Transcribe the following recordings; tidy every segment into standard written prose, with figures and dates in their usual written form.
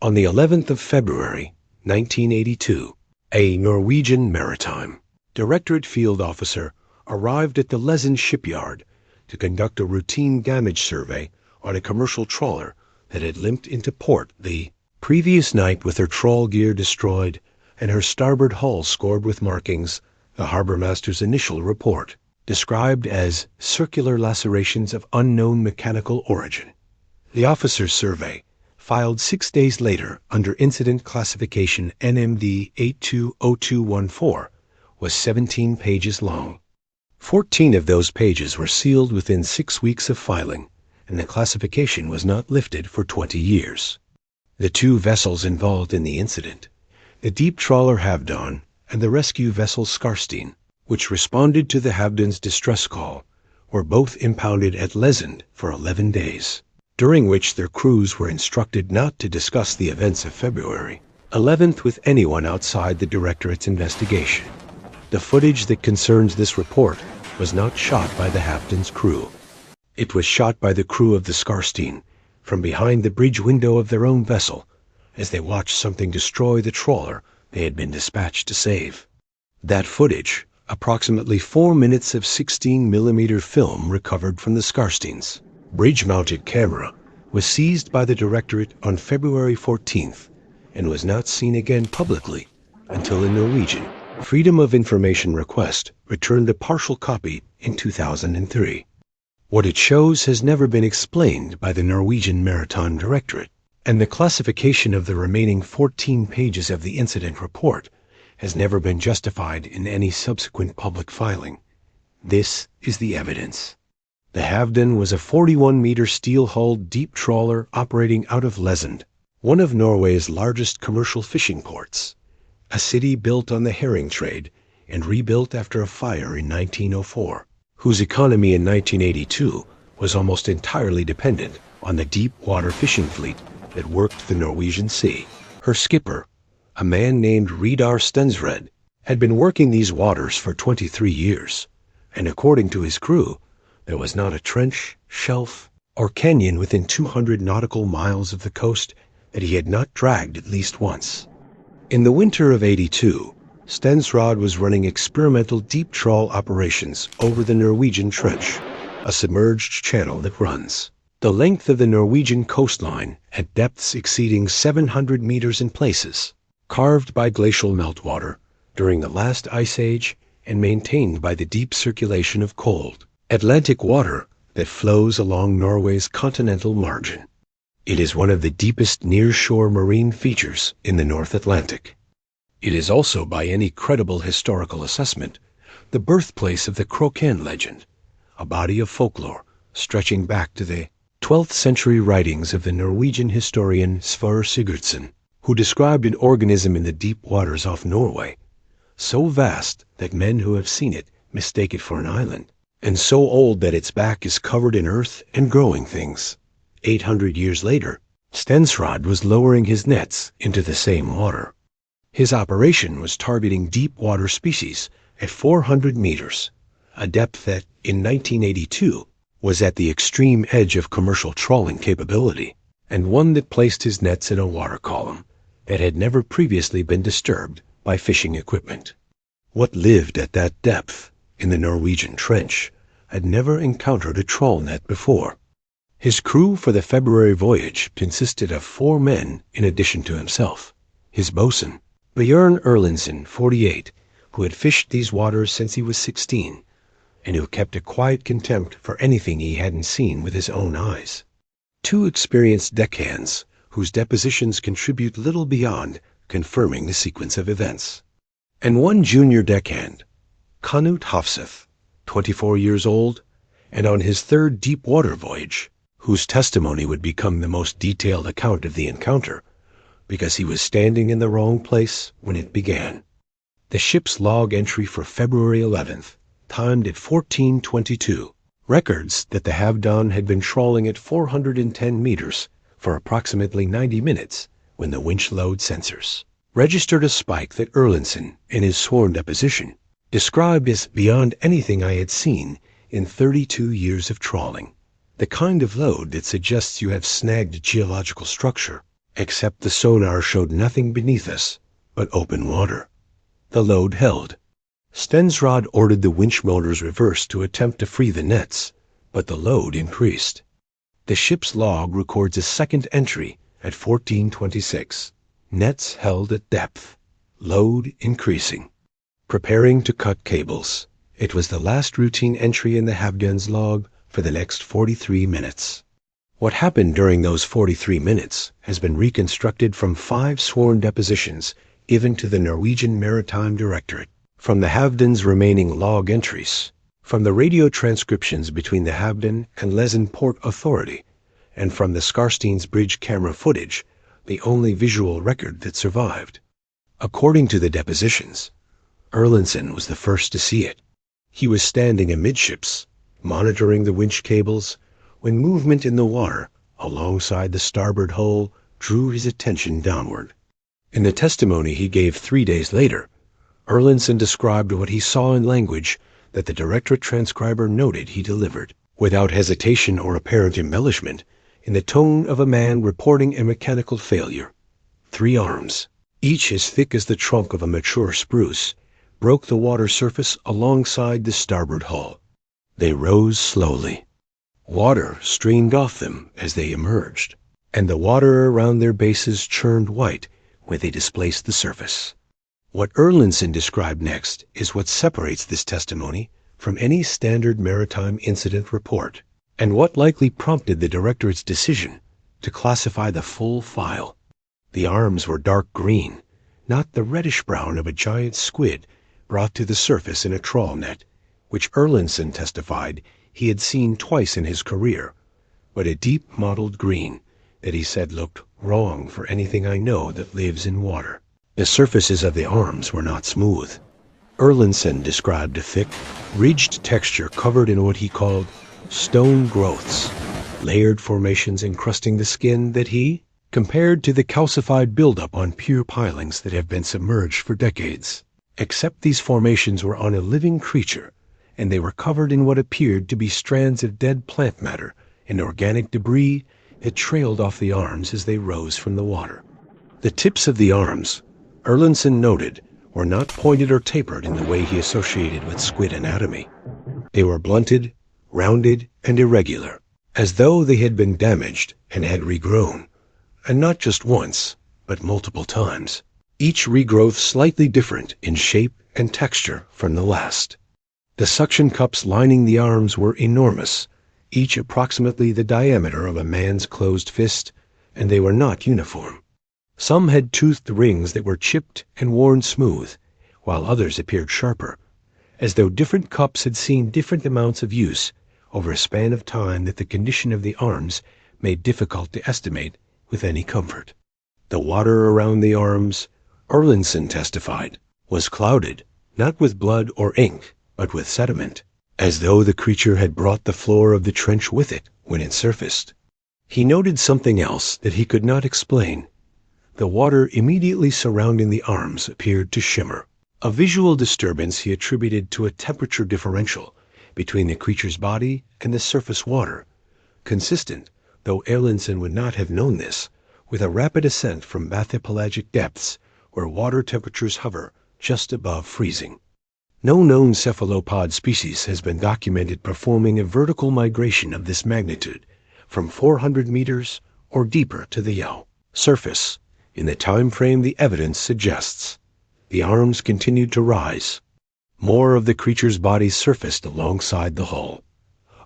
On the 11th of February, 1982, a Norwegian Maritime Directorate field officer arrived at the Lezend shipyard to conduct a routine damage survey on a commercial trawler that had limped into port the previous night with her trawl gear destroyed and her starboard hull scored with markings the harbormaster's initial report described as circular lacerations of unknown mechanical origin. The officer's survey, filed 6 days later under incident classification NMD 820214, was 17 pages long. 14 of those pages were sealed within 6 weeks of filing, and the classification was not lifted for 20 years. The two vessels involved in the incident, the deep-trawler Havdan and the rescue vessel Skarstein, which responded to the Havdan's distress call, were both impounded at Lezend for 11 days, during which their crews were instructed not to discuss the events of February 11th with anyone outside the Directorate's investigation. The footage that concerns this report was not shot by the Havdan's crew. It was shot by the crew of the Skarstein from behind the bridge window of their own vessel as they watched something destroy the trawler they had been dispatched to save. That footage, approximately 4 minutes of 16mm film recovered from the Skarstein's bridge-mounted camera, was seized by the Directorate on February 14th and was not seen again publicly until a Norwegian Freedom of Information request returned a partial copy in 2003. What it shows has never been explained by the Norwegian Maritime Directorate, and the classification of the remaining 14 pages of the incident report has never been justified in any subsequent public filing. This is the evidence. The Havdan was a 41-meter steel-hulled deep trawler operating out of Lezend, one of Norway's largest commercial fishing ports, a city built on the herring trade and rebuilt after a fire in 1904, whose economy in 1982 was almost entirely dependent on the deep-water fishing fleet that worked the Norwegian Sea. Her skipper, a man named Reidar Stensrud, had been working these waters for 23 years, and according to his crew, there was not a trench, shelf, or canyon within 200 nautical miles of the coast that he had not dragged at least once. In the winter of '82, Stensrud was running experimental deep trawl operations over the Norwegian Trench, a submerged channel that runs the length of the Norwegian coastline at depths exceeding 700 meters in places, carved by glacial meltwater during the last ice age and maintained by the deep circulation of cold Atlantic water that flows along Norway's continental margin. It is one of the deepest near-shore marine features in the North Atlantic. It is also, by any credible historical assessment, the birthplace of the Kraken legend, a body of folklore stretching back to the 12th century writings of the Norwegian historian Sverre Sigurdsson, who described an organism in the deep waters off Norway, so vast that men who have seen it mistake it for an island, and so old that its back is covered in earth and growing things. 800 years later, Stensrud was lowering his nets into the same water. His operation was targeting deep water species at 400 meters, a depth that, in 1982, was at the extreme edge of commercial trawling capability, and one that placed his nets in a water column that had never previously been disturbed by fishing equipment. What lived at that depth, in the Norwegian Trench, had never encountered a trawl net before. His crew for the February voyage consisted of 4 men in addition to himself. His boatswain, Bjørn Erlandsen, 48, who had fished these waters since he was 16, and who kept a quiet contempt for anything he hadn't seen with his own eyes. 2 experienced deckhands, whose depositions contribute little beyond confirming the sequence of events. And 1 junior deckhand, Knut Hafseth, 24 years old, and on his 3rd deep water voyage, whose testimony would become the most detailed account of the encounter, because he was standing in the wrong place when it began. The ship's log entry for February 11th, timed at 14:22, records that the Havdan had been trawling at 410 meters for approximately 90 minutes when the winch load sensors registered a spike that Erlandsen, in his sworn deposition, described as beyond anything I had seen in 32 years of trawling. The kind of load that suggests you have snagged geological structure except the sonar showed nothing beneath us but open water. The load held. Stensrod ordered the winch motors reversed to attempt to free the nets, but the load increased. The ship's log records a second entry at 14:26. Nets held at depth. Load increasing. Preparing to cut cables. It was the last routine entry in the Havdan's log for the next 43 minutes. What happened during those 43 minutes has been reconstructed from 5 sworn depositions given to the Norwegian Maritime Directorate, from the Havdan's remaining log entries, from the radio transcriptions between the Havdan and Lesen Port Authority, and from the Skarstein's bridge camera footage, the only visual record that survived. According to the depositions, Erlandsen was the first to see it. He was standing amidships, monitoring the winch cables, when movement in the water alongside the starboard hull drew his attention downward. In the testimony he gave 3 days later, Erlandsen described what he saw in language that the Directorate transcriber noted he delivered, without hesitation or apparent embellishment, in the tone of a man reporting a mechanical failure. 3 arms, each as thick as the trunk of a mature spruce, broke the water surface alongside the starboard hull. They rose slowly. Water streamed off them as they emerged, and the water around their bases churned white when they displaced the surface. What Erlandsen described next is what separates this testimony from any standard maritime incident report, and what likely prompted the Directorate's decision to classify the full file. The arms were dark green, not the reddish-brown of a giant squid brought to the surface in a trawl net, which Erlandsen testified he had seen twice in his career, but a deep mottled green that he said looked wrong for anything I know that lives in water. The surfaces of the arms were not smooth. Erlandsen described a thick, ridged texture covered in what he called stone growths, layered formations encrusting the skin that he compared to the calcified buildup on pier pilings that have been submerged for decades. Except these formations were on a living creature, and they were covered in what appeared to be strands of dead plant matter and organic debris that trailed off the arms as they rose from the water. The tips of the arms, Erlandsen noted, were not pointed or tapered in the way he associated with squid anatomy. They were blunted, rounded, and irregular, as though they had been damaged and had regrown, and not just once, but multiple times, each regrowth slightly different in shape and texture from the last. The suction cups lining the arms were enormous, each approximately the diameter of a man's closed fist, and they were not uniform. Some had toothed rings that were chipped and worn smooth, while others appeared sharper, as though different cups had seen different amounts of use over a span of time that the condition of the arms made difficult to estimate with any comfort. The water around the arms, Erlandsen testified, was clouded, not with blood or ink, but with sediment, as though the creature had brought the floor of the trench with it when it surfaced. He noted something else that he could not explain. The water immediately surrounding the arms appeared to shimmer, a visual disturbance he attributed to a temperature differential between the creature's body and the surface water, consistent, though Erlandsen would not have known this, with a rapid ascent from bathypelagic depths where water temperatures hover just above freezing. No known cephalopod species has been documented performing a vertical migration of this magnitude from 400 meters or deeper to the surface in the time frame the evidence suggests. The arms continued to rise. More of the creature's body surfaced alongside the hull.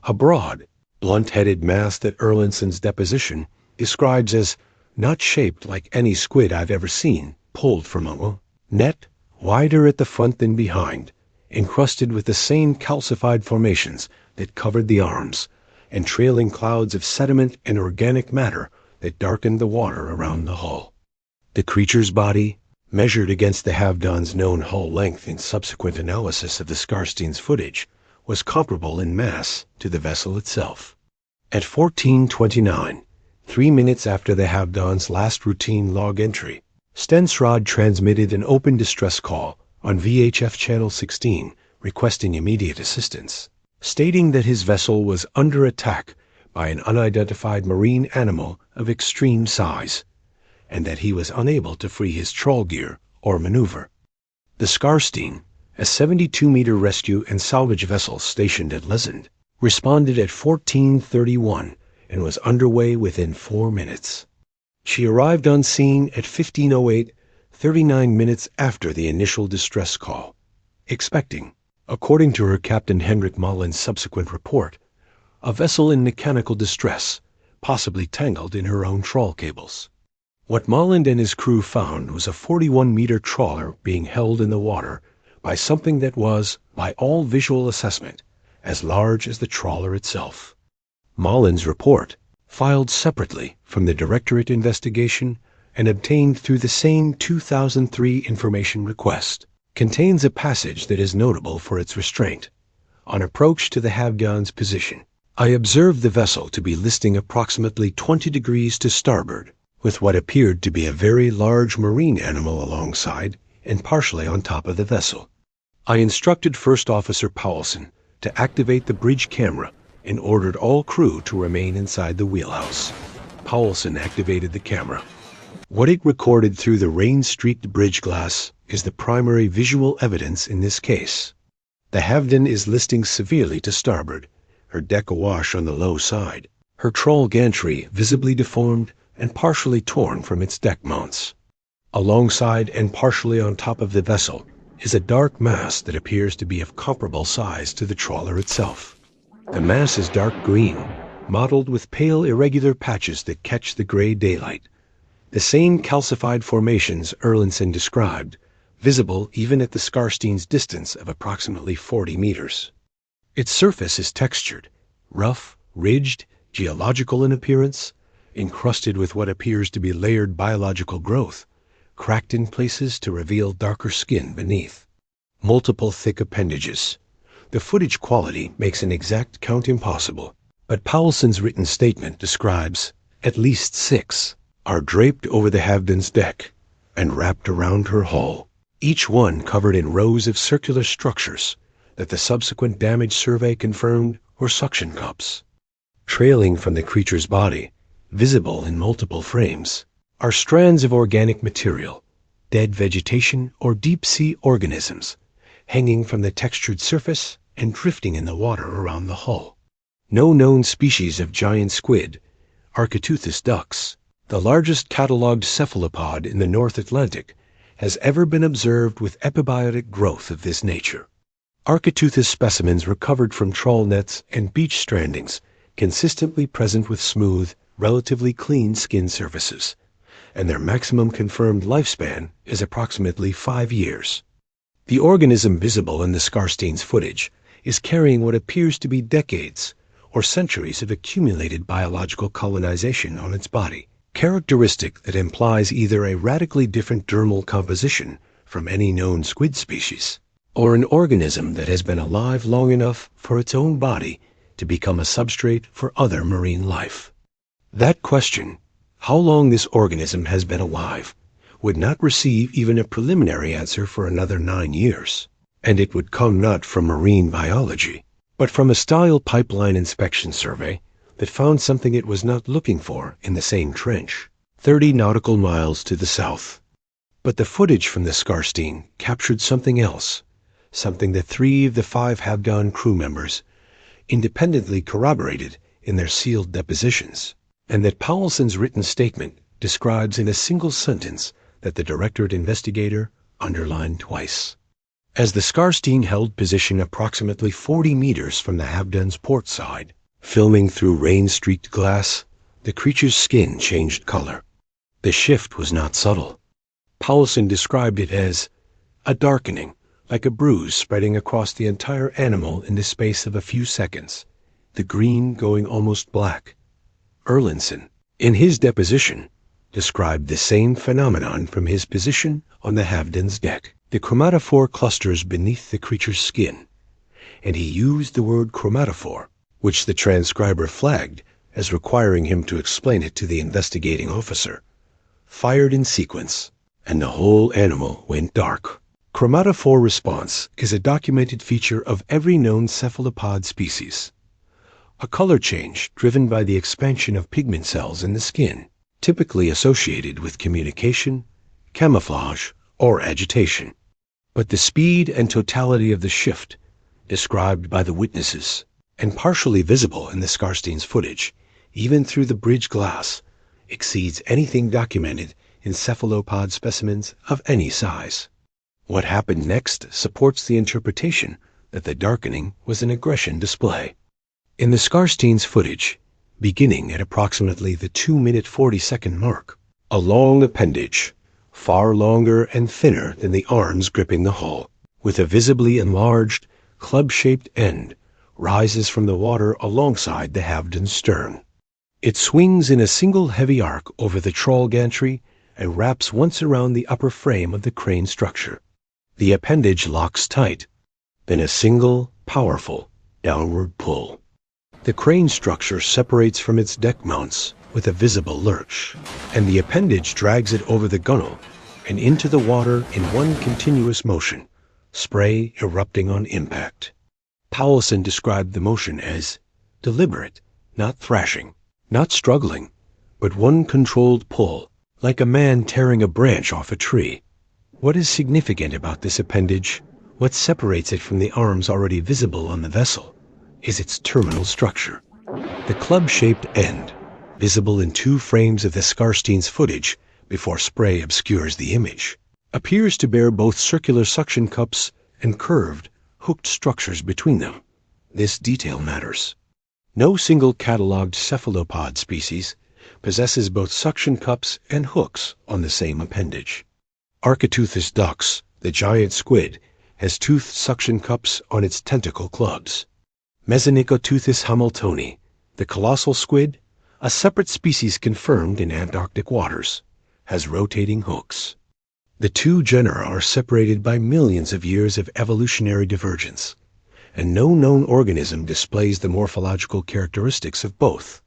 A broad, blunt-headed mass that Erlandsen's deposition describes as not shaped like any squid I've ever seen, pulled from a net, wider at the front than behind, encrusted with the same calcified formations that covered the arms, and trailing clouds of sediment and organic matter that darkened the water around the hull. The creature's body, measured against the Havdan's known hull length in subsequent analysis of the Skarstein's footage, was comparable in mass to the vessel itself. At 14:29, 3 minutes after the Havdan's last routine log entry, Stensrod transmitted an open distress call on VHF Channel 16 requesting immediate assistance, stating that his vessel was under attack by an unidentified marine animal of extreme size, and that he was unable to free his trawl gear or maneuver. The Skarstein, a 72-meter rescue and salvage vessel stationed at Lesund, responded at 14:31 and was underway within 4 minutes. She arrived on scene at 15:08, 39 minutes after the initial distress call, expecting, according to her Captain Henrik Mallen's subsequent report, a vessel in mechanical distress, possibly tangled in her own trawl cables. What Mallen and his crew found was a 41-meter trawler being held in the water by something that was, by all visual assessment, as large as the trawler itself. Mallen's report, filed separately from the Directorate investigation and obtained through the same 2003 information request, contains a passage that is notable for its restraint. On approach to the Havgård's position, I observed the vessel to be listing approximately 20 degrees to starboard, with what appeared to be a very large marine animal alongside and partially on top of the vessel. I instructed First Officer Paulsen to activate the bridge camera and ordered all crew to remain inside the wheelhouse. Paulsen activated the camera. What it recorded through the rain-streaked bridge glass is the primary visual evidence in this case. The Havden is listing severely to starboard, her deck awash on the low side, her trawl gantry visibly deformed and partially torn from its deck mounts. Alongside and partially on top of the vessel is a dark mass that appears to be of comparable size to the trawler itself. The mass is dark green, mottled with pale irregular patches that catch the gray daylight. The same calcified formations Erlandsen described, visible even at the Skarstein's distance of approximately 40 meters. Its surface is textured, rough, ridged, geological in appearance, encrusted with what appears to be layered biological growth, cracked in places to reveal darker skin beneath. Multiple thick appendages. The footage quality makes an exact count impossible, but Paulsen's written statement describes at least 6 are draped over the Havden's deck and wrapped around her hull, each one covered in rows of circular structures that the subsequent damage survey confirmed were suction cups. Trailing from the creature's body, visible in multiple frames, are strands of organic material, dead vegetation or deep-sea organisms, hanging from the textured surface and drifting in the water around the hull. No known species of giant squid, Architeuthis ducks, the largest catalogued cephalopod in the North Atlantic, has ever been observed with epibiotic growth of this nature. Architeuthis specimens recovered from trawl nets and beach strandings consistently present with smooth, relatively clean skin surfaces, and their maximum confirmed lifespan is approximately 5 years. The organism visible in the Skarstein's footage is carrying what appears to be decades or centuries of accumulated biological colonization on its body, characteristic that implies either a radically different dermal composition from any known squid species, or an organism that has been alive long enough for its own body to become a substrate for other marine life. That question, how long this organism has been alive, would not receive even a preliminary answer for another 9 years, and it would come not from marine biology, but from a Statoil pipeline inspection survey that found something it was not looking for in the same trench, 30 nautical miles to the south. But the footage from the Skarstein captured something else, something that 3 of the 5 Havgård crew members independently corroborated in their sealed depositions, and that Paulsen's written statement describes in a single sentence that the Directorate investigator underlined twice. As the Skarstein held position approximately 40 meters from the Havgård's port side, filming through rain-streaked glass, the creature's skin changed color. The shift was not subtle. Paulsen described it as a darkening, like a bruise spreading across the entire animal in the space of a few seconds, the green going almost black. Erlandsen, in his deposition, described the same phenomenon from his position on the Havden's deck, the chromatophore clusters beneath the creature's skin, and he used the word chromatophore, which the transcriber flagged as requiring him to explain it to the investigating officer, fired in sequence, and the whole animal went dark. Chromatophore response is a documented feature of every known cephalopod species, a color change driven by the expansion of pigment cells in the skin. typically associated with communication, camouflage, or agitation. But the speed and totality of the shift, described by the witnesses, and partially visible in the Skarstein's footage, even through the bridge glass, exceeds anything documented in cephalopod specimens of any size. What happened next supports the interpretation that the darkening was an aggression display. In the Skarstein's footage, beginning at approximately the 2-minute 40-second mark, a long appendage, far longer and thinner than the arms gripping the hull, with a visibly enlarged, club-shaped end, rises from the water alongside the Havdon's stern. It swings in a single heavy arc over the trawl gantry and wraps once around the upper frame of the crane structure. The appendage locks tight, then a single, powerful, downward pull. The crane structure separates from its deck mounts with a visible lurch, and the appendage drags it over the gunwale and into the water in one continuous motion, spray erupting on impact. Powelson described the motion as deliberate, not thrashing, not struggling, but one controlled pull, like a man tearing a branch off a tree. What is significant about this appendage, what separates it from the arms already visible on the vessel, is its terminal structure. The club-shaped end, visible in 2 frames of the Skarstein's footage before spray obscures the image, appears to bear both circular suction cups and curved, hooked structures between them. This detail matters. No single catalogued cephalopod species possesses both suction cups and hooks on the same appendage. Architeuthis dux, the giant squid, has toothed suction cups on its tentacle clubs. Mesonicoteuthis hamiltoni, the colossal squid, a separate species confirmed in Antarctic waters, has rotating hooks. The 2 genera are separated by millions of years of evolutionary divergence, and no known organism displays the morphological characteristics of both.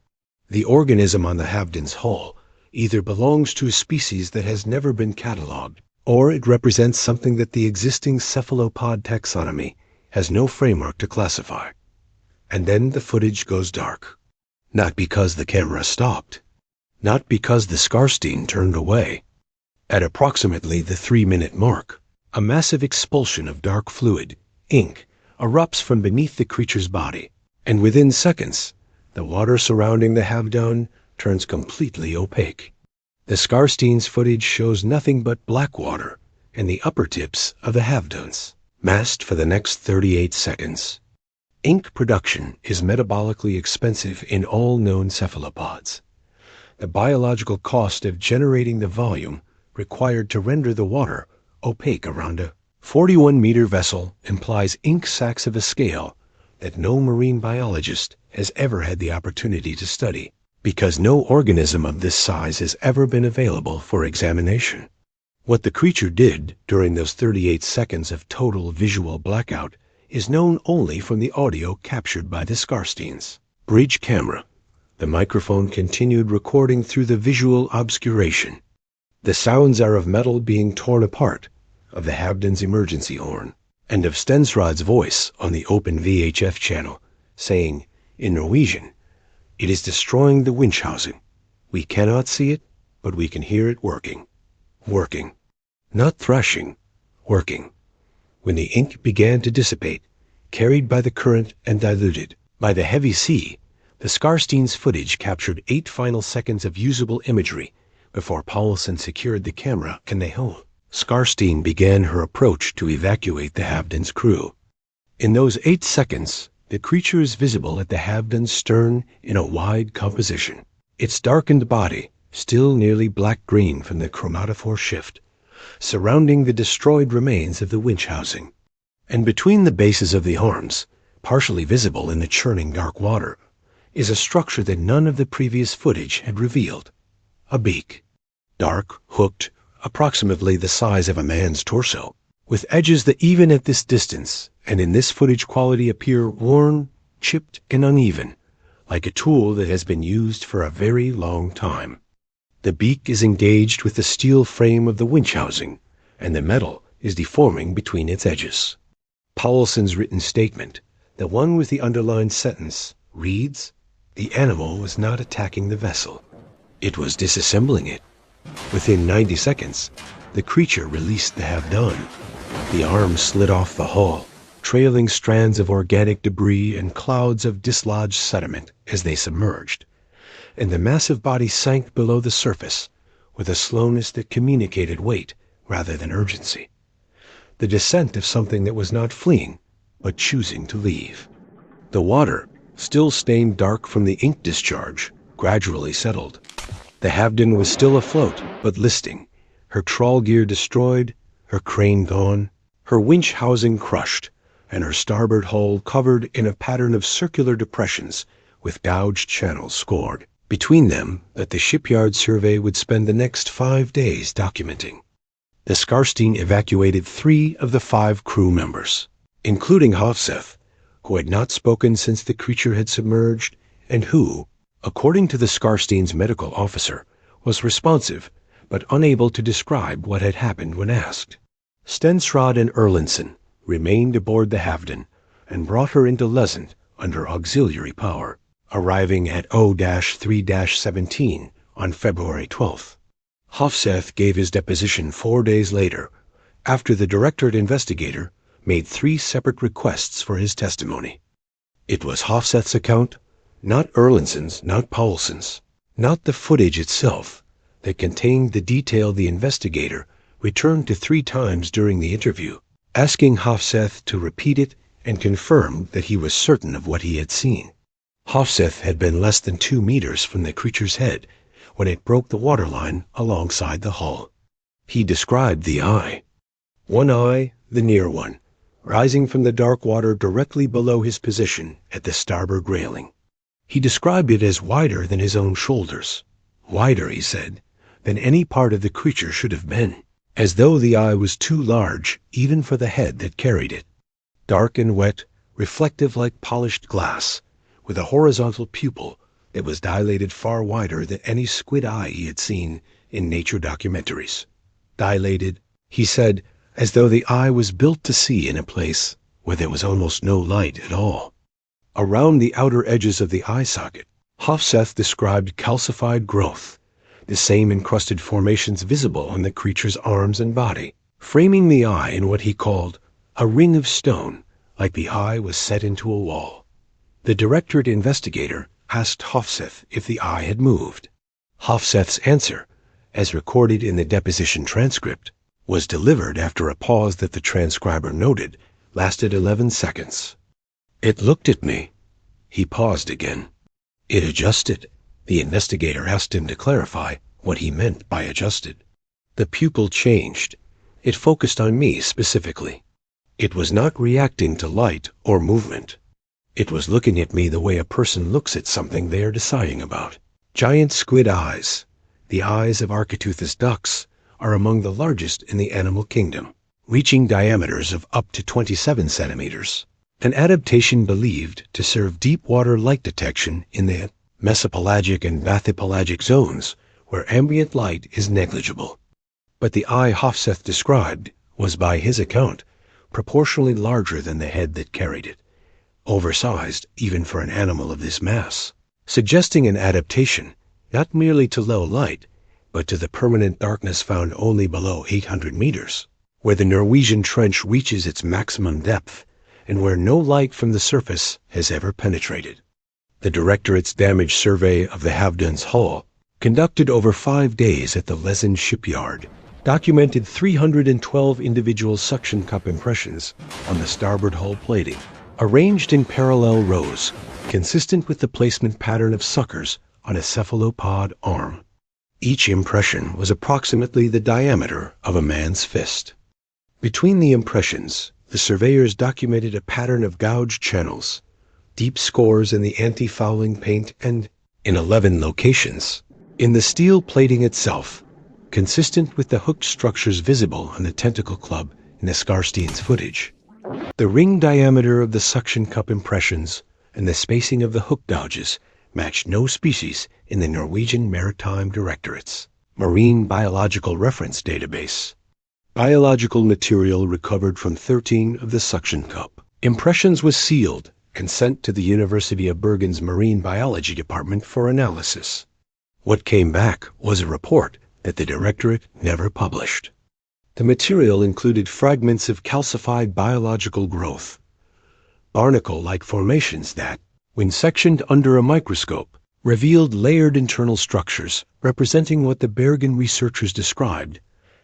The organism on the Havdon's hull either belongs to a species that has never been catalogued, or it represents something that the existing cephalopod taxonomy has no framework to classify. And then the footage goes dark. Not because the camera stopped. Not because the Skarstein turned away. At approximately the 3-minute mark, a massive expulsion of dark fluid, ink, erupts from beneath the creature's body, and within seconds, the water surrounding the Havdon turns completely opaque. The Skarstein's footage shows nothing but black water and the upper tips of the Havdons, masked for the next 38 seconds. Ink production is metabolically expensive in all known cephalopods. The biological cost of generating the volume required to render the water opaque around a 41-meter vessel implies ink sacs of a scale that no marine biologist has ever had the opportunity to study, because no organism of this size has ever been available for examination. What the creature did during those 38 seconds of total visual blackout is known only from the audio captured by the Skarstein's bridge camera. The microphone continued recording through the visual obscuration. The sounds are of metal being torn apart, of the Havdon's emergency horn, and of Stensrod's voice on the open VHF channel, saying, in Norwegian, "It is destroying the winch housing. We cannot see it, but we can hear it working. Working. Not thrashing. Working." When the ink began to dissipate, carried by the current and diluted by the heavy sea, the Skarstein's footage captured 8 final seconds of usable imagery before Powelson secured the camera and the hull. Skarstein began her approach to evacuate the Havdon's crew. In those 8 seconds, the creature is visible at the Havdon's stern in a wide composition. Its darkened body, still nearly black-green from the chromatophore shift, surrounding the destroyed remains of the winch housing. And between the bases of the arms, partially visible in the churning dark water, is a structure that none of the previous footage had revealed. A beak. Dark, hooked, approximately the size of a man's torso, with edges that even at this distance and in this footage quality appear worn, chipped, and uneven, like a tool that has been used for a very long time. The beak is engaged with the steel frame of the winch housing, and the metal is deforming between its edges. Powelson's written statement, the one with the underlined sentence, reads, "The animal was not attacking the vessel. It was disassembling it. Within 90 seconds, the creature released the have-done. The arms slid off the hull, trailing strands of organic debris and clouds of dislodged sediment as they submerged, and the massive body sank below the surface with a slowness that communicated weight rather than urgency. The descent of something that was not fleeing, but choosing to leave. The water, still stained dark from the ink discharge, gradually settled. The Havden was still afloat, but listing, her trawl gear destroyed, her crane gone, her winch housing crushed, and her starboard hull covered in a pattern of circular depressions with gouged channels scored between them that the shipyard survey would spend the next 5 days documenting. The Skarstein evacuated 3 of the 5 crew members, including Hafseth, who had not spoken since the creature had submerged, and who, according to the Skarstein's medical officer, was responsive but unable to describe what had happened when asked. Stensrod and Erlandsen remained aboard the Havden and brought her into Lesant under auxiliary power, arriving at O-3-17 on February 12th. Hafseth gave his deposition 4 days later, after the Directorate investigator made 3 separate requests for his testimony. It was Hafseth's account, not Erlandsen's, not Paulsen's, not the footage itself, that contained the detail the investigator returned to 3 times during the interview, asking Hafseth to repeat it and confirm that he was certain of what he had seen. Hafseth had been less than 2 meters from the creature's head when it broke the waterline alongside the hull. He described the eye. One eye, the near one, rising from the dark water directly below his position at the starboard railing. He described it as wider than his own shoulders. Wider, he said, than any part of the creature should have been, as though the eye was too large even for the head that carried it. Dark and wet, reflective like polished glass, with a horizontal pupil that was dilated far wider than any squid eye he had seen in nature documentaries. Dilated, he said, as though the eye was built to see in a place where there was almost no light at all. Around the outer edges of the eye socket, Hafseth described calcified growth, the same encrusted formations visible on the creature's arms and body, framing the eye in what he called a ring of stone, like the eye was set into a wall. The Directorate investigator asked Hafseth if the eye had moved. Hafseth's answer, as recorded in the deposition transcript, was delivered after a pause that the transcriber noted lasted 11 seconds. It looked at me. He paused again. It adjusted. The investigator asked him to clarify what he meant by adjusted. The pupil changed. It focused on me specifically. It was not reacting to light or movement. It was looking at me the way a person looks at something they are deciding about. Giant squid eyes, the eyes of Architeuthis ducks, are among the largest in the animal kingdom, reaching diameters of up to 27 centimeters, an adaptation believed to serve deep water light detection in the mesopelagic and bathypelagic zones where ambient light is negligible. But the eye Hafseth described was, by his account, proportionally larger than the head that carried it, oversized even for an animal of this mass, suggesting an adaptation not merely to low light, but to the permanent darkness found only below 800 meters, where the Norwegian Trench reaches its maximum depth and where no light from the surface has ever penetrated. The Directorate's damage survey of the Havden's hull, conducted over 5 days at the Lesund shipyard, documented 312 individual suction cup impressions on the starboard hull plating, arranged in parallel rows, consistent with the placement pattern of suckers on a cephalopod arm. Each impression was approximately the diameter of a man's fist. Between the impressions, the surveyors documented a pattern of gouged channels, deep scores in the anti-fouling paint, and, in 11 locations, in the steel plating itself, consistent with the hooked structures visible on the tentacle club in the Skarstein's footage. The ring diameter of the suction cup impressions and the spacing of the hook gouges matched no species in the Norwegian Maritime Directorate's Marine Biological Reference Database. Biological material recovered from 13 of the suction cup impressions was sealed and sent to the University of Bergen's Marine Biology Department for analysis. What came back was a report that the Directorate never published. The material included fragments of calcified biological growth, barnacle-like formations that, when sectioned under a microscope, revealed layered internal structures representing what the Bergen researchers described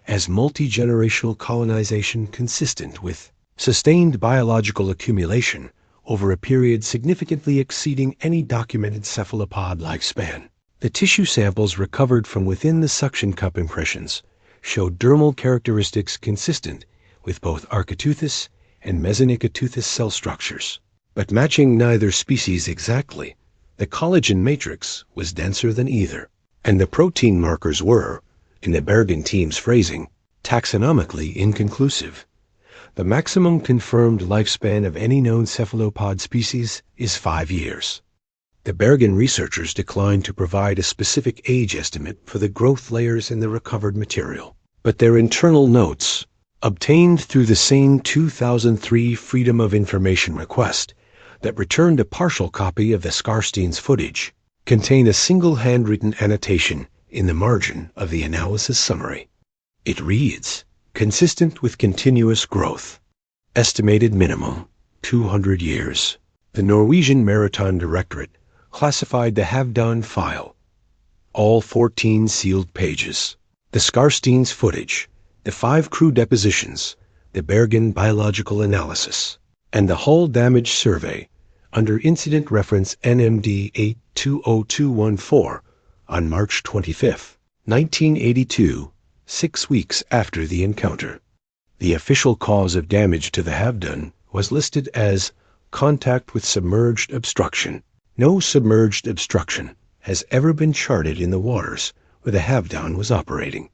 as multi-generational colonization consistent with sustained biological accumulation over a period significantly exceeding any documented cephalopod lifespan. The tissue samples recovered from within the suction cup impressions showed dermal characteristics consistent with both Architeuthis and Mesonicoteuthis cell structures, but matching neither species exactly. The collagen matrix was denser than either, and the protein markers were, in the Bergen team's phrasing, taxonomically inconclusive. The maximum confirmed lifespan of any known cephalopod species is 5 years. The Bergen researchers declined to provide a specific age estimate for the growth layers in the recovered material, but their internal notes, obtained through the same 2003 Freedom of Information request that returned a partial copy of the Skarstein's footage, contain a single handwritten annotation in the margin of the analysis summary. It reads, consistent with continuous growth. Estimated minimum, 200 years. The Norwegian Maritime Directorate classified the Havdan file, all 14 sealed pages, the Skarstein's footage, the 5 crew depositions, the Bergen biological analysis, and the hull damage survey under incident reference NMD 820214 on March 25, 1982, 6 weeks after the encounter. The official cause of damage to the Havdan was listed as contact with submerged obstruction. No submerged obstruction has ever been charted in the waters where the Havdan was operating.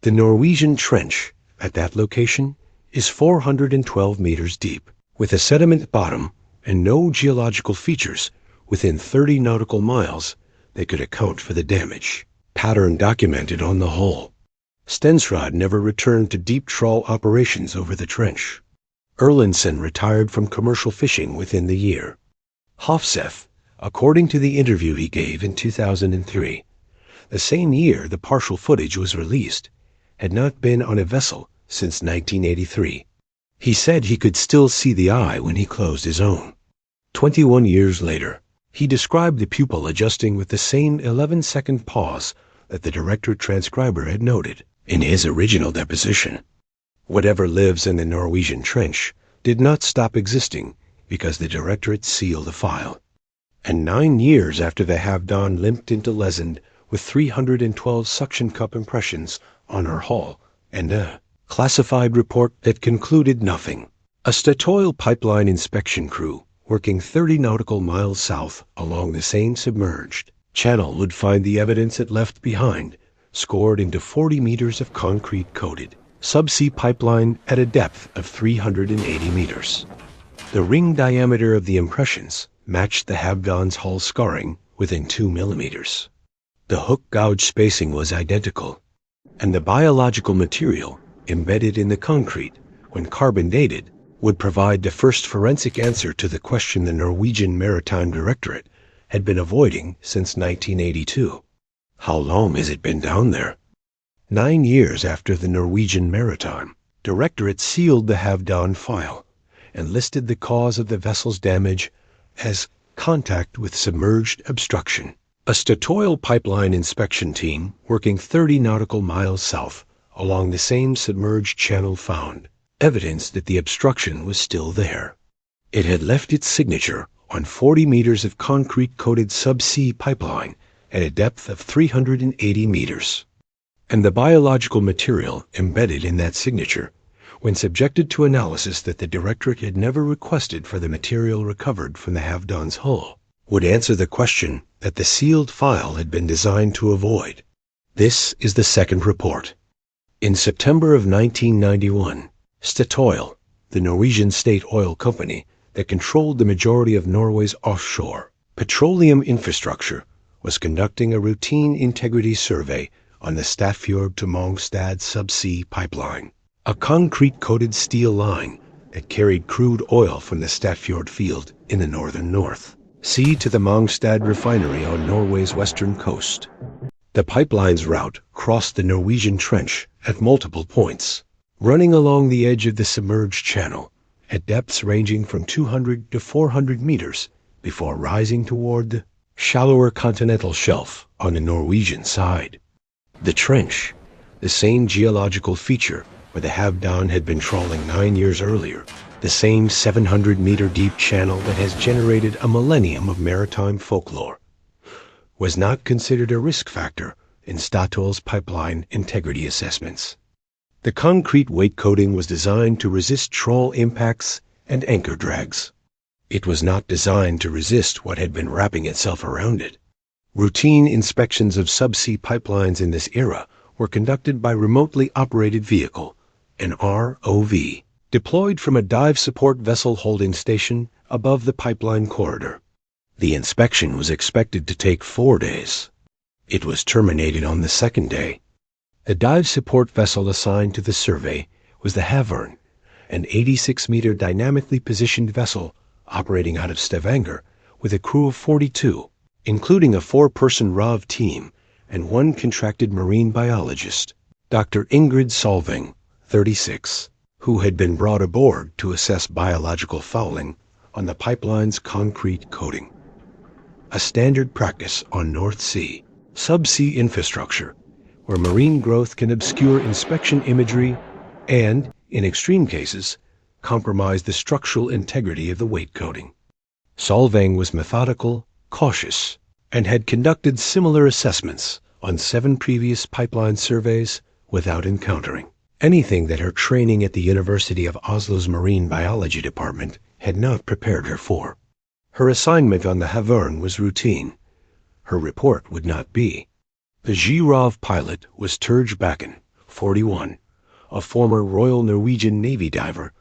The Norwegian Trench at that location is 412 meters deep, with a sediment bottom and no geological features within 30 nautical miles that could account for the damage. Pattern documented on the hull. Stensrud never returned to deep trawl operations over the trench. Erlandsen retired from commercial fishing within the year. Hofseth, according to the interview he gave in 2003, the same year the partial footage was released, had not been on a vessel since 1983. He said he could still see the eye when he closed his own. 21 years later, he described the pupil adjusting with the same 11-second pause that the director transcriber had noted in his original deposition. Whatever lives in the Norwegian Trench did not stop existing because the directorate sealed the file. And 9 years after the Havdan limped into Lesund with 312 suction cup impressions on her hull and a classified report that concluded nothing, a Statoil pipeline inspection crew working 30 nautical miles south along the same submerged channel would find the evidence it left behind scored into 40 meters of concrete-coated subsea pipeline at a depth of 380 meters. The ring diameter of the impressions matched the Havdan's hull scarring within 2 millimeters. The hook gouge spacing was identical, and the biological material embedded in the concrete, when carbon dated, would provide the first forensic answer to the question the Norwegian Maritime Directorate had been avoiding since 1982. How long has it been down there? 9 years after the Norwegian Maritime Directorate sealed the Havdan file and listed the cause of the vessel's damage as contact with submerged obstruction. A Statoil pipeline inspection team working 30 nautical miles south along the same submerged channel found evidence that the obstruction was still there. It had left its signature on 40 meters of concrete-coated subsea pipeline at a depth of 380 meters. And the biological material embedded in that signature, when subjected to analysis that the Directorate had never requested for the material recovered from the Havdan's hull, would answer the question that the sealed file had been designed to avoid. This is the second report. In September of 1991, Statoil, the Norwegian state oil company that controlled the majority of Norway's offshore petroleum infrastructure, was conducting a routine integrity survey on the Statfjord to Mongstad subsea pipeline, a concrete-coated steel line that carried crude oil from the Statfjord field in the northern north sea to the Mongstad refinery on Norway's western coast. The pipeline's route crossed the Norwegian Trench at multiple points, running along the edge of the submerged channel at depths ranging from 200 to 400 meters before rising toward the shallower continental shelf on the Norwegian side. The trench, the same geological feature where the Havdan had been trawling 9 years earlier, the same 700-meter deep channel that has generated a millennium of maritime folklore, was not considered a risk factor in Statoil's pipeline integrity assessments. The concrete weight coating was designed to resist trawl impacts and anchor drags. It was not designed to resist what had been wrapping itself around it. Routine inspections of subsea pipelines in this era were conducted by remotely operated vehicle, an ROV, deployed from a dive support vessel holding station above the pipeline corridor. The inspection was expected to take 4 days. It was terminated on the second day. The dive support vessel assigned to the survey was the Havern, an 86-meter dynamically positioned vessel operating out of Stavanger with a crew of 42, including a 4-person ROV team and 1 contracted marine biologist, Dr. Ingrid Solving, 36, who had been brought aboard to assess biological fouling on the pipeline's concrete coating. A standard practice on North Sea, subsea infrastructure, where marine growth can obscure inspection imagery and, in extreme cases, compromise the structural integrity of the weight coating. Solvang was methodical, cautious, and had conducted similar assessments on 7 previous pipeline surveys without encountering anything that her training at the University of Oslo's Marine Biology Department had not prepared her for. Her assignment on the Havern was routine. Her report would not be. The GROV pilot was Turge Bakken, 41, a former Royal Norwegian Navy diver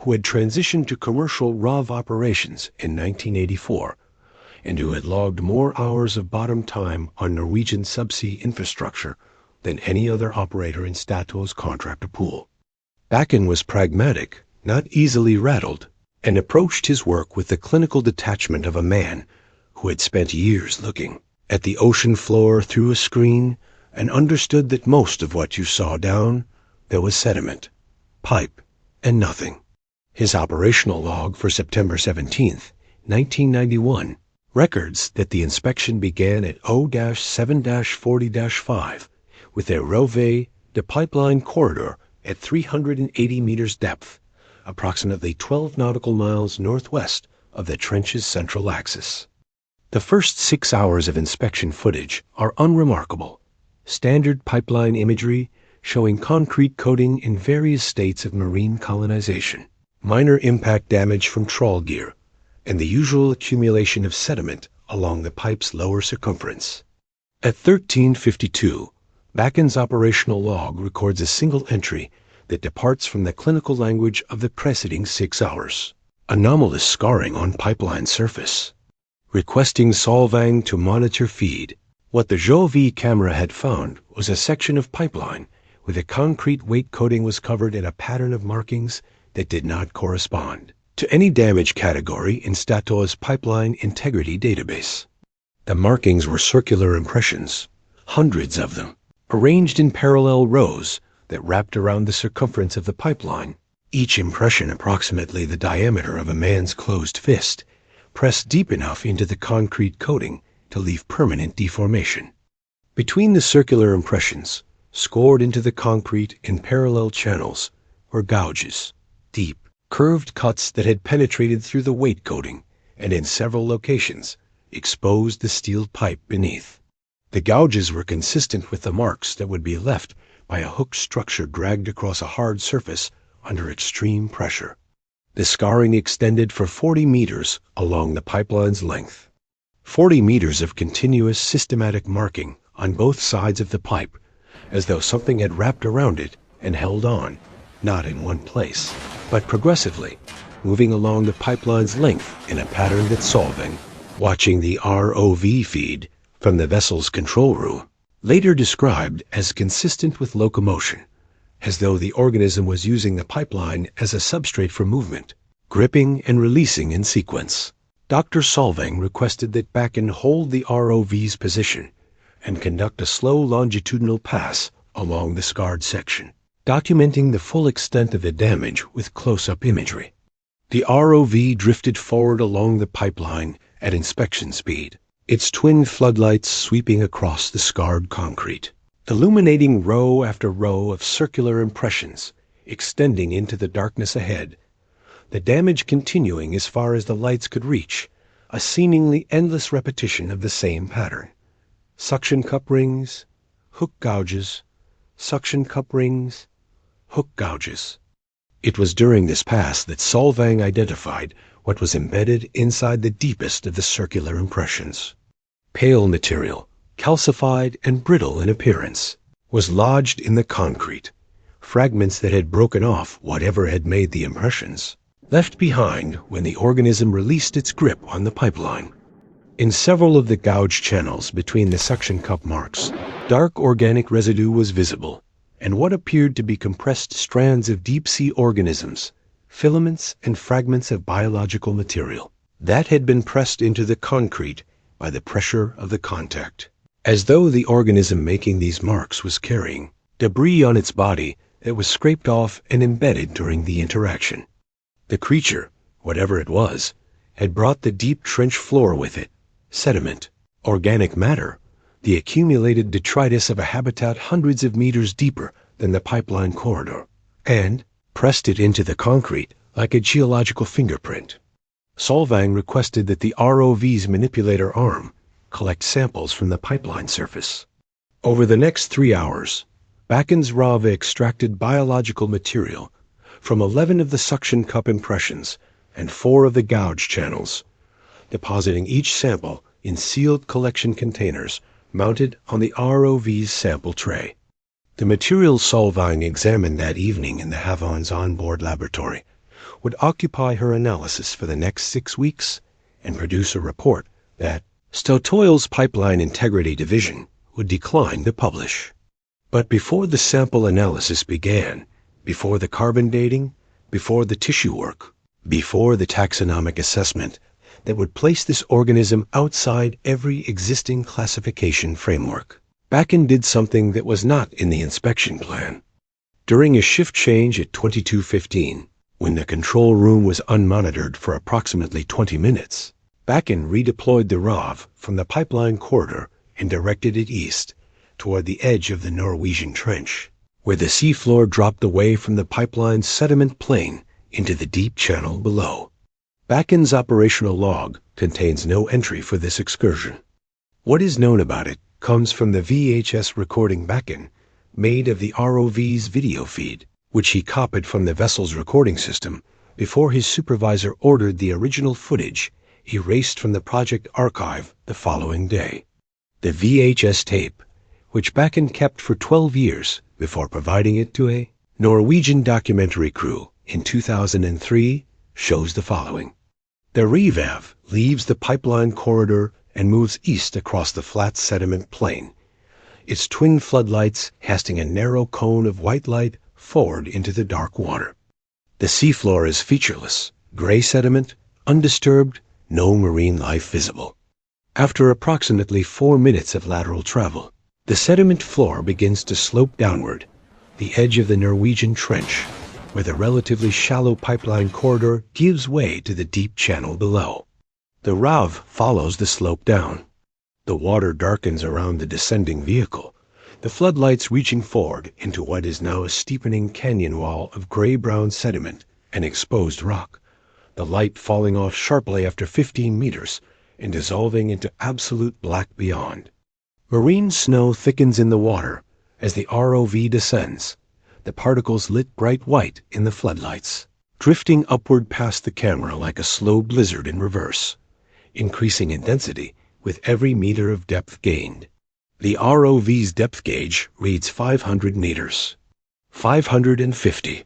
who had transitioned to commercial ROV operations in 1984 and who had logged more hours of bottom time on Norwegian subsea infrastructure than any other operator in Statoil's contractor pool. Bakken was pragmatic, not easily rattled, and approached his work with the clinical detachment of a man who had spent years looking at the ocean floor through a screen and understood that most of what you saw down there was sediment, pipe, and nothing. His operational log for September 17, 1991, records that the inspection began at 0-7-40-5 with a ROV, the pipeline corridor at 380 meters depth, approximately 12 nautical miles northwest of the trench's central axis. The first 6 hours of inspection footage are unremarkable. Standard pipeline imagery showing concrete coating in various states of marine colonization, minor impact damage from trawl gear, and the usual accumulation of sediment along the pipe's lower circumference. At 13:52, Bakken's operational log records a single entry that departs from the clinical language of the preceding 6 hours. Anomalous scarring on pipeline surface. Requesting Solvang to monitor feed. What the JOV camera had found was a section of pipeline where the concrete weight coating was covered in a pattern of markings that did not correspond to any damage category in Statoil's pipeline integrity database. The markings were circular impressions, hundreds of them, arranged in parallel rows that wrapped around the circumference of the pipeline, each impression approximately the diameter of a man's closed fist, pressed deep enough into the concrete coating to leave permanent deformation. Between the circular impressions, scored into the concrete in parallel channels, were gouges, deep, curved cuts that had penetrated through the weight coating and in several locations exposed the steel pipe beneath. The gouges were consistent with the marks that would be left by a hooked structure dragged across a hard surface under extreme pressure. The scarring extended for 40 meters along the pipeline's length. 40 meters of continuous systematic marking on both sides of the pipe, as though something had wrapped around it and held on, not in one place, but progressively, moving along the pipeline's length in a pattern that Solvang, watching the ROV feed from the vessel's control room, later described as consistent with locomotion, as though the organism was using the pipeline as a substrate for movement, gripping and releasing in sequence. Dr. Solvang requested that Bakken hold the ROV's position and conduct a slow longitudinal pass along the scarred section, documenting the full extent of the damage with close-up imagery. The ROV drifted forward along the pipeline at inspection speed, its twin floodlights sweeping across the scarred concrete, illuminating row after row of circular impressions extending into the darkness ahead, the damage continuing as far as the lights could reach, a seemingly endless repetition of the same pattern. Suction cup rings, hook gouges, suction cup rings, hook gouges. It was during this pass that Solvang identified what was embedded inside the deepest of the circular impressions. Pale material, calcified and brittle in appearance, was lodged in the concrete, fragments that had broken off whatever had made the impressions, left behind when the organism released its grip on the pipeline. In several of the gouged channels between the suction cup marks, dark organic residue was visible, and what appeared to be compressed strands of deep-sea organisms, filaments and fragments of biological material that had been pressed into the concrete by the pressure of the contact, as though the organism making these marks was carrying debris on its body that was scraped off and embedded during the interaction. The creature, whatever it was, had brought the deep trench floor with it, sediment, organic matter, the accumulated detritus of a habitat hundreds of meters deeper than the pipeline corridor, and pressed it into the concrete like a geological fingerprint. Solvang requested that the ROV's manipulator arm collect samples from the pipeline surface. Over the next 3 hours, Bakken's ROV extracted biological material from 11 of the suction cup impressions and 4 of the gouge channels, depositing each sample in sealed collection containers mounted on the ROV's sample tray. The materials Solvang examined that evening in the Havon's onboard laboratory would occupy her analysis for the next 6 weeks and produce a report that Statoil's Pipeline Integrity Division would decline to publish. But before the sample analysis began, before the carbon dating, before the tissue work, before the taxonomic assessment that would place this organism outside every existing classification framework, Bakken did something that was not in the inspection plan. During a shift change at 22:15, when the control room was unmonitored for approximately 20 minutes, Bakken redeployed the ROV from the pipeline corridor and directed it east, toward the edge of the Norwegian Trench, where the seafloor dropped away from the pipeline's sediment plain into the deep channel below. Bakken's operational log contains no entry for this excursion. What is known about it comes from the VHS recording Bakken made of the ROV's video feed, which he copied from the vessel's recording system before his supervisor ordered the original footage erased from the project archive the following day. The VHS tape, which Bakken kept for 12 years before providing it to a Norwegian documentary crew in 2003, shows the following. The REVAV leaves the pipeline corridor and moves east across the flat sediment plain, its twin floodlights casting a narrow cone of white light forward into the dark water. The seafloor is featureless, gray sediment, undisturbed, no marine life visible. After approximately 4 minutes of lateral travel, the sediment floor begins to slope downward, the edge of the Norwegian Trench, where the relatively shallow pipeline corridor gives way to the deep channel below. The ROV follows the slope down. The water darkens around the descending vehicle, the floodlights reaching forward into what is now a steepening canyon wall of gray-brown sediment and exposed rock, the light falling off sharply after 15 meters and dissolving into absolute black beyond. Marine snow thickens in the water as the ROV descends, the particles lit bright white in the floodlights, drifting upward past the camera like a slow blizzard in reverse, increasing in density with every meter of depth gained. The ROV's depth gauge reads 500 meters, 550,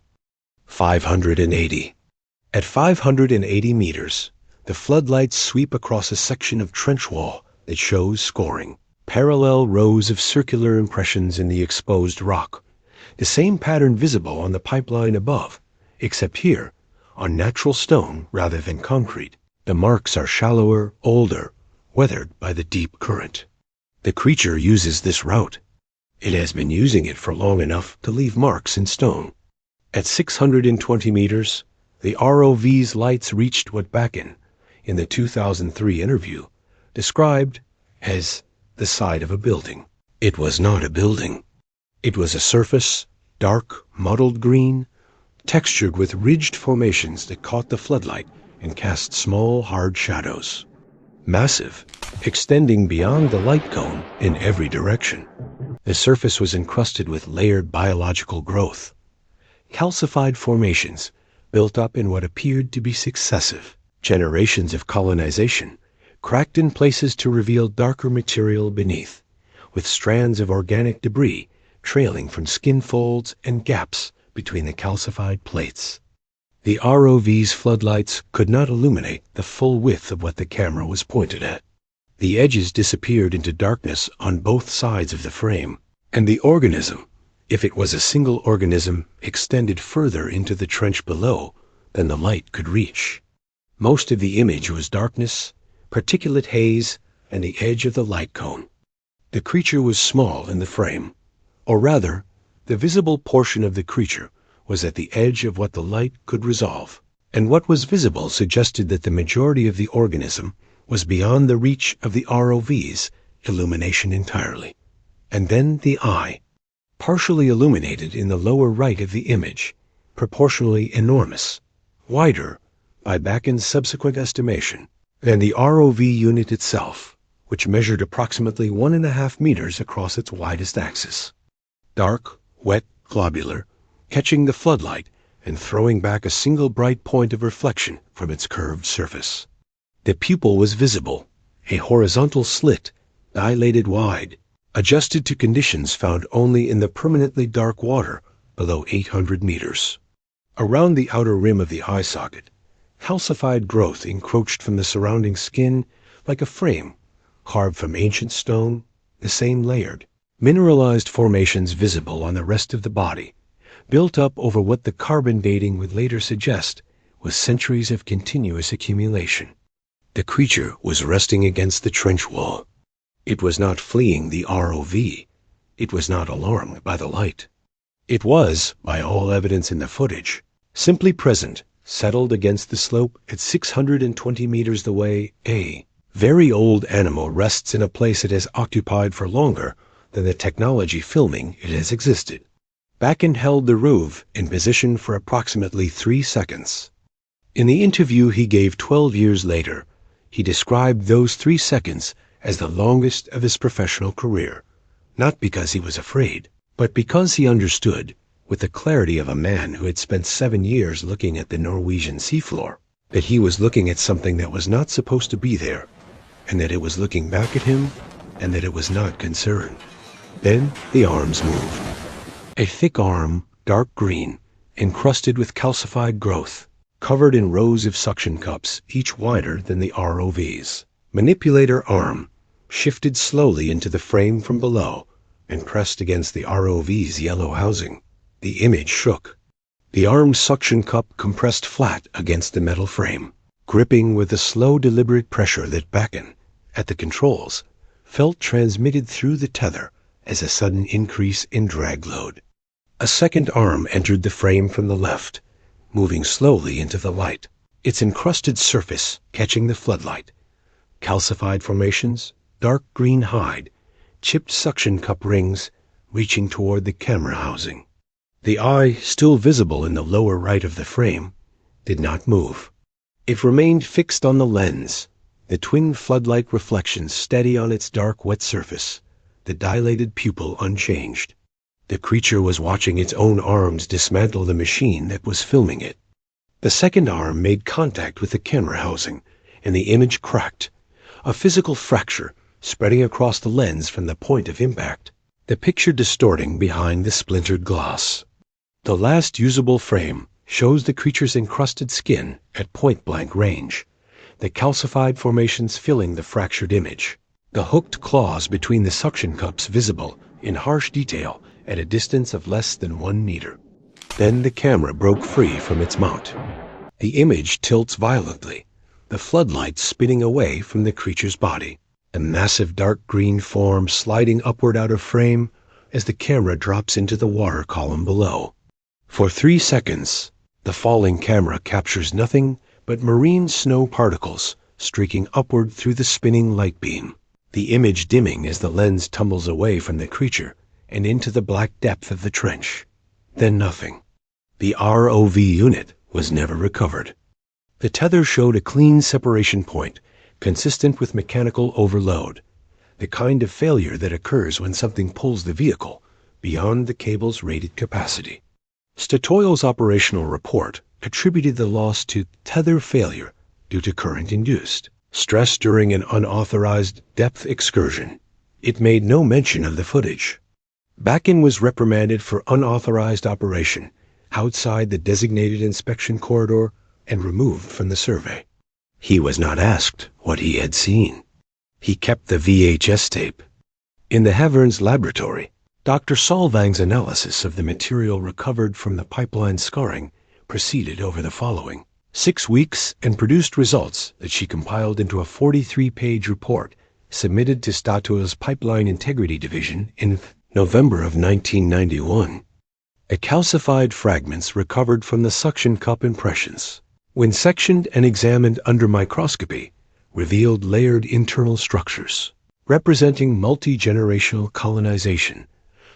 580. At 580 meters, the floodlights sweep across a section of trench wall that shows scoring, parallel rows of circular impressions in the exposed rock, the same pattern visible on the pipeline above, except here, on natural stone rather than concrete. The marks are shallower, older, weathered by the deep current. The creature uses this route. It has been using it for long enough to leave marks in stone. At 620 meters, the ROV's lights reached what Bakken, in the 2003 interview, described as the side of a building. It was not a building. It was a surface, dark, mottled green, textured with ridged formations that caught the floodlight and cast small, hard shadows. Massive, extending beyond the light cone in every direction. The surface was encrusted with layered biological growth. Calcified formations built up in what appeared to be successive generations of colonization, cracked in places to reveal darker material beneath, with strands of organic debris trailing from skin folds and gaps between the calcified plates. The ROV's floodlights could not illuminate the full width of what the camera was pointed at. The edges disappeared into darkness on both sides of the frame, and the organism, if it was a single organism, extended further into the trench below than the light could reach. Most of the image was darkness, particulate haze, and the edge of the light cone. The creature was small in the frame, or rather, the visible portion of the creature was at the edge of what the light could resolve, and what was visible suggested that the majority of the organism was beyond the reach of the ROV's illumination entirely. And then the eye, partially illuminated in the lower right of the image, proportionally enormous, wider, by Bakken's subsequent estimation, than the ROV unit itself, which measured approximately 1.5 meters across its widest axis. Dark, wet, globular, catching the floodlight and throwing back a single bright point of reflection from its curved surface. The pupil was visible, a horizontal slit, dilated wide, adjusted to conditions found only in the permanently dark water below 800 meters. Around the outer rim of the eye socket, calcified growth encroached from the surrounding skin like a frame, carved from ancient stone, the same layered. Mineralized formations visible on the rest of the body, built up over what the carbon dating would later suggest was centuries of continuous accumulation. The creature was resting against the trench wall. It was not fleeing the ROV. It was not alarmed by the light. It was, by all evidence in the footage, simply present, settled against the slope at 620 meters the way a very old animal rests in a place it has occupied for longer than the technology filming it has existed. Bakken held the ROV in position for approximately 3 seconds. In the interview he gave 12 years later, he described those 3 seconds as the longest of his professional career, not because he was afraid, but because he understood, with the clarity of a man who had spent 7 years looking at the Norwegian seafloor, that he was looking at something that was not supposed to be there, and that it was looking back at him, and that it was not concerned. Then the arms moved. A thick arm, dark green, encrusted with calcified growth, covered in rows of suction cups, each wider than the ROV's. Manipulator arm shifted slowly into the frame from below and pressed against the ROV's yellow housing. The image shook. The arm's suction cup compressed flat against the metal frame, gripping with the slow, deliberate pressure that Bakken, at the controls, felt transmitted through the tether as a sudden increase in drag load. A second arm entered the frame from the left, moving slowly into the light, its encrusted surface catching the floodlight. Calcified formations, dark green hide, chipped suction cup rings reaching toward the camera housing. The eye, still visible in the lower right of the frame, did not move. It remained fixed on the lens, the twin floodlight reflections steady on its dark, wet surface, the dilated pupil unchanged. The creature was watching its own arms dismantle the machine that was filming it. The second arm made contact with the camera housing, and the image cracked, a physical fracture spreading across the lens from the point of impact, the picture distorting behind the splintered glass. The last usable frame shows the creature's encrusted skin at point-blank range, the calcified formations filling the fractured image, the hooked claws between the suction cups visible in harsh detail at a distance of less than 1 meter. Then the camera broke free from its mount. The image tilts violently, the floodlights spinning away from the creature's body. a massive dark green form sliding upward out of frame as the camera drops into the water column below. For 3 seconds, the falling camera captures nothing but marine snow particles streaking upward through the spinning light beam, the image dimming as the lens tumbles away from the creature and into the black depth of the trench. Then nothing. The ROV unit was never recovered. The tether showed a clean separation point, consistent with mechanical overload, the kind of failure that occurs when something pulls the vehicle beyond the cable's rated capacity. Statoil's operational report attributed the loss to tether failure due to current-induced stress during an unauthorized depth excursion. It made no mention of the footage. Bakken was reprimanded for unauthorized operation outside the designated inspection corridor and removed from the survey. He was not asked what he had seen. He kept the VHS tape. In the Haverns laboratory, Dr. Solvang's analysis of the material recovered from the pipeline scarring proceeded over the following 6 weeks and produced results that she compiled into a 43-page report submitted to Statoil's Pipeline Integrity Division in November of 1991. Calcified fragments recovered from the suction cup impressions, when sectioned and examined under microscopy, revealed layered internal structures representing multi-generational colonization,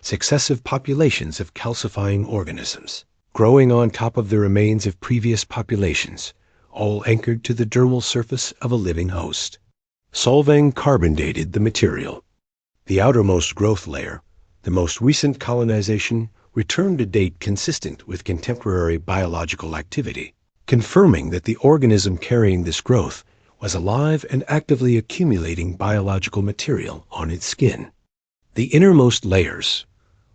successive populations of calcifying organisms, growing on top of the remains of previous populations, all anchored to the dermal surface of a living host. Solvang carbon dated the material. The outermost growth layer, the most recent colonization, returned a date consistent with contemporary biological activity, confirming that the organism carrying this growth was alive and actively accumulating biological material on its skin. The innermost layers,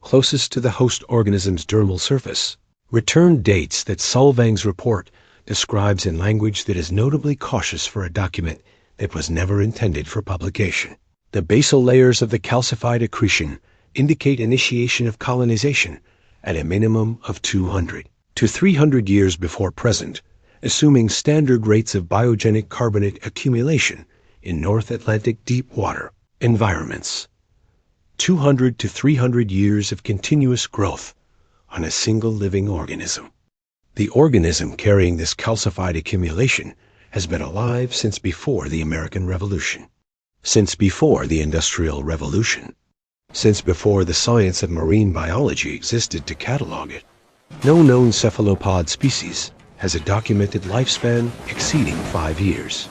closest to the host organism's dermal surface, returned dates that Solvang's report describes in language that is notably cautious for a document that was never intended for publication. The basal layers of the calcified accretion indicate initiation of colonization at a minimum of 200 to 300 years before present, assuming standard rates of biogenic carbonate accumulation in North Atlantic deep water environments. 200 to 300 years of continuous growth on a single living organism. The organism carrying this calcified accumulation has been alive since before the American Revolution, since before the Industrial Revolution, since before the science of marine biology existed to catalog it. No known cephalopod species has a documented lifespan exceeding 5 years.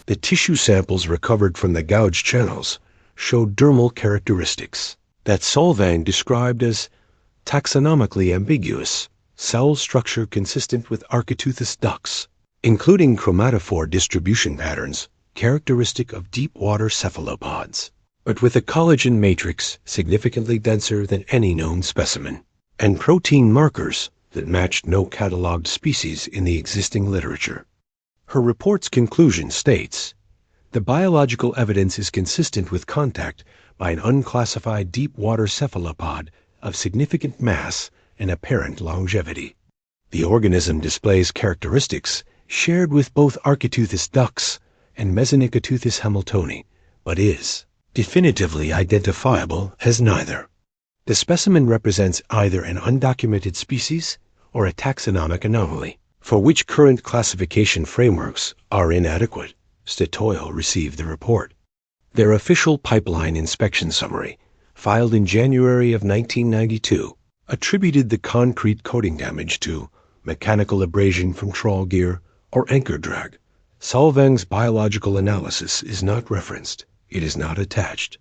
The tissue samples recovered from the gouged channels showed dermal characteristics that Solvang described as taxonomically ambiguous, cell structure consistent with Architeuthis ducts, including chromatophore distribution patterns characteristic of deep water cephalopods, but with a collagen matrix significantly denser than any known specimen, and protein markers that matched no cataloged species in the existing literature. Her report's conclusion states, the biological evidence is consistent with contact by an unclassified deep water cephalopod of significant mass and apparent longevity. The organism displays characteristics shared with both Architeuthis ducts and Mesonicoteuthis hamiltoni, but is definitively identifiable as neither. The specimen represents either an undocumented species or a taxonomic anomaly, for which current classification frameworks are inadequate. Statoil received the report. Their official pipeline inspection summary, filed in January of 1992, attributed the concrete coating damage to mechanical abrasion from trawl gear or anchor drag. Solvang's biological analysis is not referenced. It is not attached.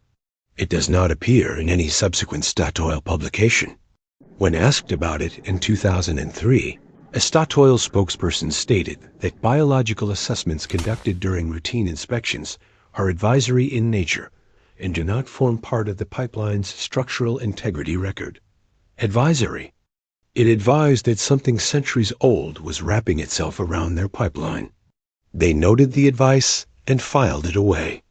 It does not appear in any subsequent Statoil publication. When asked about it in 2003, a Statoil spokesperson stated that biological assessments conducted during routine inspections are advisory in nature and do not form part of the pipeline's structural integrity record. Advisory. It advised that something centuries old was wrapping itself around their pipeline. They noted the advice and filed it away.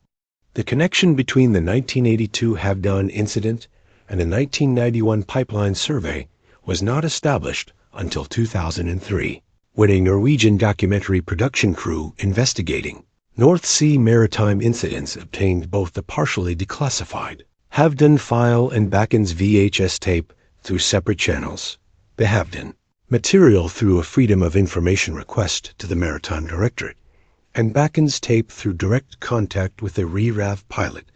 The connection between the 1982 Havdan incident and the 1991 pipeline survey was not established until 2003, when a Norwegian documentary production crew investigating North Sea maritime incidents obtained both the partially declassified Havden file and Backen's VHS tape through separate channels. The Havden material through a Freedom of Information request to the Maritime Directorate, and Backen's tape through direct contact with the RERAV pilot,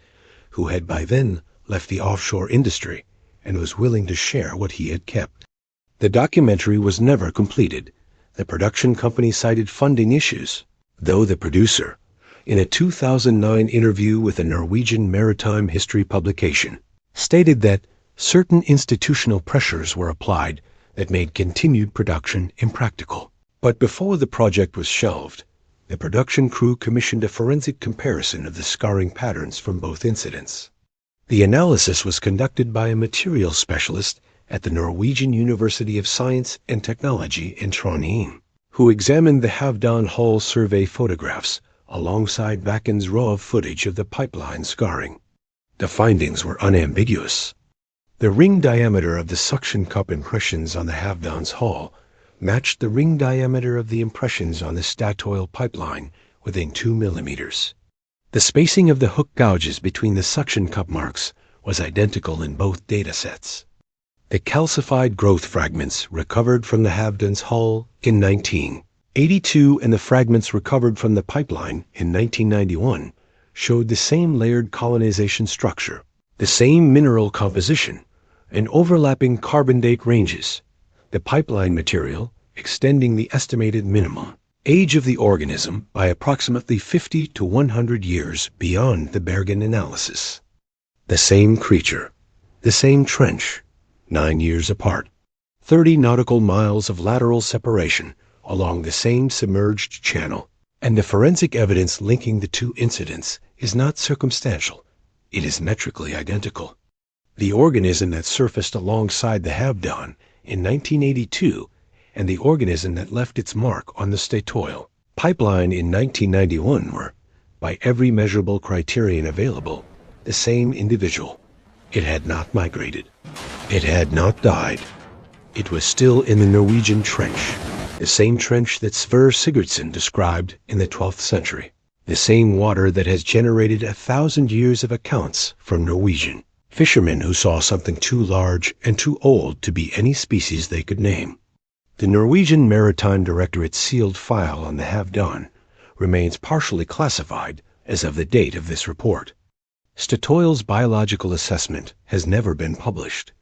who had by then left the offshore industry and was willing to share what he had kept. The documentary was never completed. The production company cited funding issues, though the producer, in a 2009 interview with a Norwegian maritime history publication, stated that certain institutional pressures were applied that made continued production impractical. But before the project was shelved, the production crew commissioned a forensic comparison of the scarring patterns from both incidents. The analysis was conducted by a materials specialist at the Norwegian University of Science and Technology in Trondheim, who examined the Havdan hull survey photographs alongside Backen's raw footage of the pipeline scarring. The findings were unambiguous. The ring diameter of the suction cup impressions on the Havdan's hull matched the ring diameter of the impressions on the Statoil pipeline within 2 millimeters. The spacing of the hook gouges between the suction cup marks was identical in both data sets. The calcified growth fragments recovered from the Havdan's hull in 1982 and the fragments recovered from the pipeline in 1991 showed the same layered colonization structure, the same mineral composition, and overlapping carbon date ranges, the pipeline material extending the estimated minimum age of the organism by approximately 50 to 100 years beyond the Bergen analysis. The same creature, the same trench, 9 years apart, 30 nautical miles of lateral separation along the same submerged channel, and the forensic evidence linking the two incidents is not circumstantial, it is metrically identical. The organism that surfaced alongside the Havdan in 1982 and the organism that left its mark on the Statoil pipeline in 1991 were, by every measurable criterion available, the same individual. It had not migrated. It had not died. It was still in the Norwegian Trench, the same trench that Sverre Sigurdsson described in the 12th century, the same water that has generated 1,000 years of accounts from Norwegian fishermen who saw something too large and too old to be any species they could name. The Norwegian Maritime Directorate sealed file on the Havdan remains partially classified as of the date of this report. Statoil's biological assessment has never been published.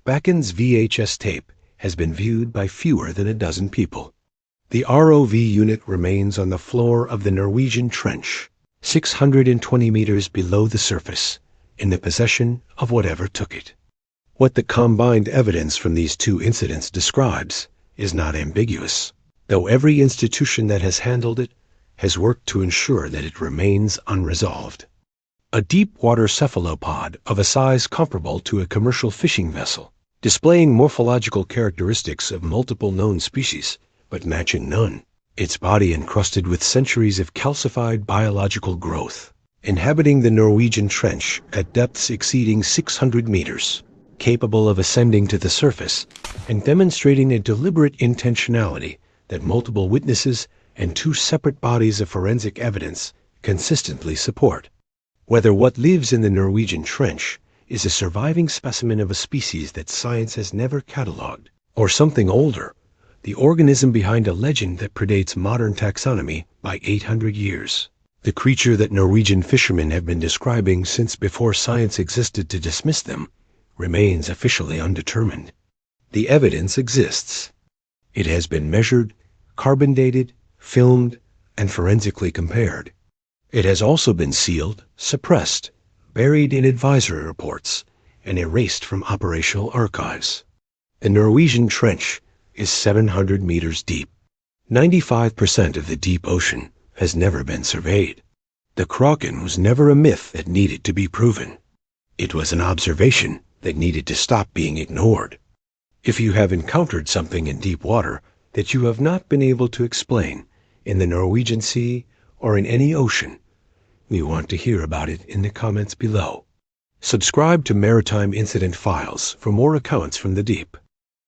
Backen's VHS tape has been viewed by fewer than a dozen people. The ROV unit remains on the floor of the Norwegian Trench, 620 meters below the surface, in the possession of whatever took it. What the combined evidence from these two incidents describes is not ambiguous, though every institution that has handled it has worked to ensure that it remains unresolved. A deep-water cephalopod of a size comparable to a commercial fishing vessel, displaying morphological characteristics of multiple known species, but matching none, its body encrusted with centuries of calcified biological growth, inhabiting the Norwegian Trench at depths exceeding 600 meters, capable of ascending to the surface and demonstrating a deliberate intentionality that multiple witnesses and two separate bodies of forensic evidence consistently support. Whether what lives in the Norwegian Trench is a surviving specimen of a species that science has never catalogued, or something older, the organism behind a legend that predates modern taxonomy by 800 years, the creature that Norwegian fishermen have been describing since before science existed to dismiss them, remains officially undetermined. The evidence exists. It has been measured, carbon dated, filmed, and forensically compared. It has also been sealed, suppressed, buried in advisory reports, and erased from operational archives. The Norwegian Trench is 700 meters deep. 95% of the deep ocean has never been surveyed. The Kraken was never a myth that needed to be proven. It was an observation that needed to stop being ignored. If you have encountered something in deep water that you have not been able to explain in the Norwegian Sea or in any ocean, we want to hear about it in the comments below. Subscribe to Maritime Incident Files for more accounts from the deep.